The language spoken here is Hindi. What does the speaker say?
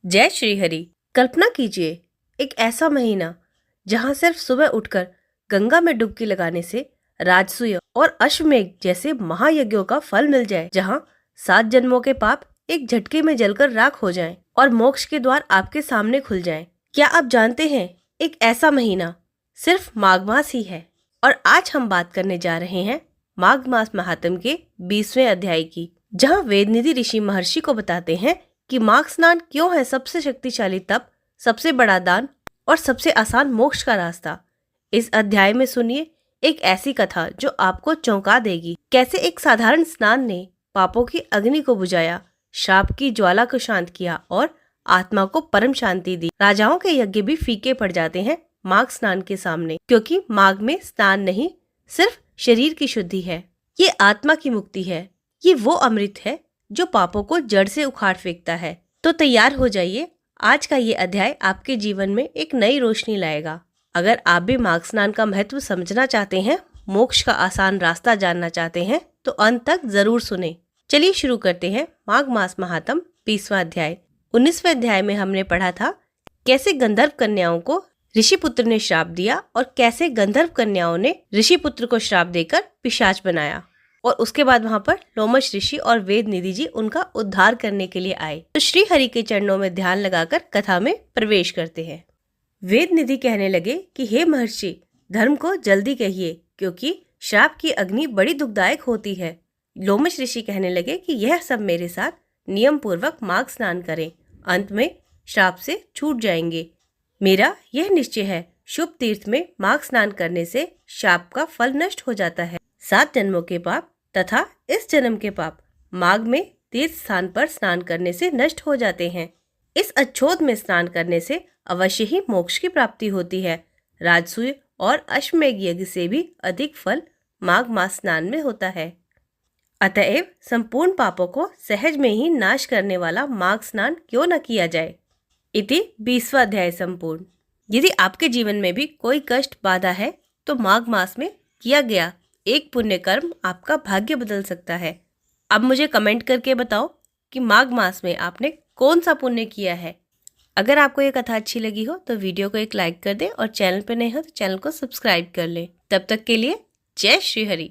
जय श्री हरि। कल्पना कीजिए एक ऐसा महीना जहां सिर्फ सुबह उठकर गंगा में डुबकी लगाने से राजसूय और अश्वमेध जैसे महायज्ञों का फल मिल जाए, जहां 7 जन्मों के पाप एक झटके में जलकर राख हो जाएं और मोक्ष के द्वार आपके सामने खुल जाएं। क्या आप जानते हैं एक ऐसा महीना सिर्फ माघ मास ही है। और आज हम बात करने जा रहे हैं माघ मास महात्म्य के 20वें अध्याय की, जहाँ वेदनिधि ऋषि महर्षि को बताते हैं कि माघ स्नान क्यों है सबसे शक्तिशाली तप, सबसे बड़ा दान और सबसे आसान मोक्ष का रास्ता। इस अध्याय में सुनिए एक ऐसी कथा जो आपको चौंका देगी। कैसे एक साधारण स्नान ने पापों की अग्नि को बुझाया, शाप की ज्वाला को शांत किया और आत्मा को परम शांति दी। राजाओं के यज्ञ भी फीके पड़ जाते हैं माघ स्नान के सामने, क्योंकि माघ में स्नान नहीं सिर्फ शरीर की शुद्धि है, ये आत्मा की मुक्ति है। ये वो अमृत है जो पापों को जड़ से उखाड़ फेंकता है। तो तैयार हो जाइए, आज का ये अध्याय आपके जीवन में एक नई रोशनी लाएगा। अगर आप भी माघ स्नान का महत्व समझना चाहते हैं, मोक्ष का आसान रास्ता जानना चाहते हैं, तो अंत तक जरूर सुने। चलिए शुरू करते हैं माघ मास महात्म्य 20वां अध्याय। 19वें अध्याय में हमने पढ़ा था कैसे गंधर्व कन्याओं को ऋषिपुत्र ने श्राप दिया और कैसे गंधर्व कन्याओं ने ऋषिपुत्र को श्राप देकर पिशाच बनाया, और उसके बाद वहाँ पर लोमश ऋषि और वेद निधि जी उनका उद्धार करने के लिए आए। तो श्री हरि के चरणों में ध्यान लगाकर कथा में प्रवेश करते हैं। वेद निधि कहने लगे कि हे महर्षि, धर्म को जल्दी कहिए, क्योंकि श्राप की अग्नि बड़ी दुखदायक होती है। लोमश ऋषि कहने लगे कि यह सब मेरे साथ नियम पूर्वक माघ स्नान करें, अंत में श्राप से छूट जाएंगे। मेरा यह निश्चय है, शुभ तीर्थ में माघ स्नान करने से शाप का फल नष्ट हो जाता है। 7 जन्मों के पाप तथा इस जन्म के पाप माघ में तीर्थ स्थान पर स्नान करने से नष्ट हो जाते हैं। इस अच्छोद में स्नान करने से अवश्य ही मोक्ष की प्राप्ति होती है। राजसूय और अश्वमेध यज्ञ से भी अधिक फल माघ मास स्नान में होता है। अतएव संपूर्ण पापों को सहज में ही नाश करने वाला माघ स्नान क्यों न किया जाए। इति 20वां अध्याय संपूर्ण। यदि आपके जीवन में भी कोई कष्ट बाधा है, तो माघ मास में किया गया एक पुण्य कर्म आपका भाग्य बदल सकता है। अब मुझे कमेंट करके बताओ कि माघ मास में आपने कौन सा पुण्य किया है। अगर आपको ये कथा अच्छी लगी हो तो वीडियो को एक लाइक कर दें और चैनल पर नए हो तो चैनल को सब्सक्राइब कर लें। तब तक के लिए जय श्री हरि।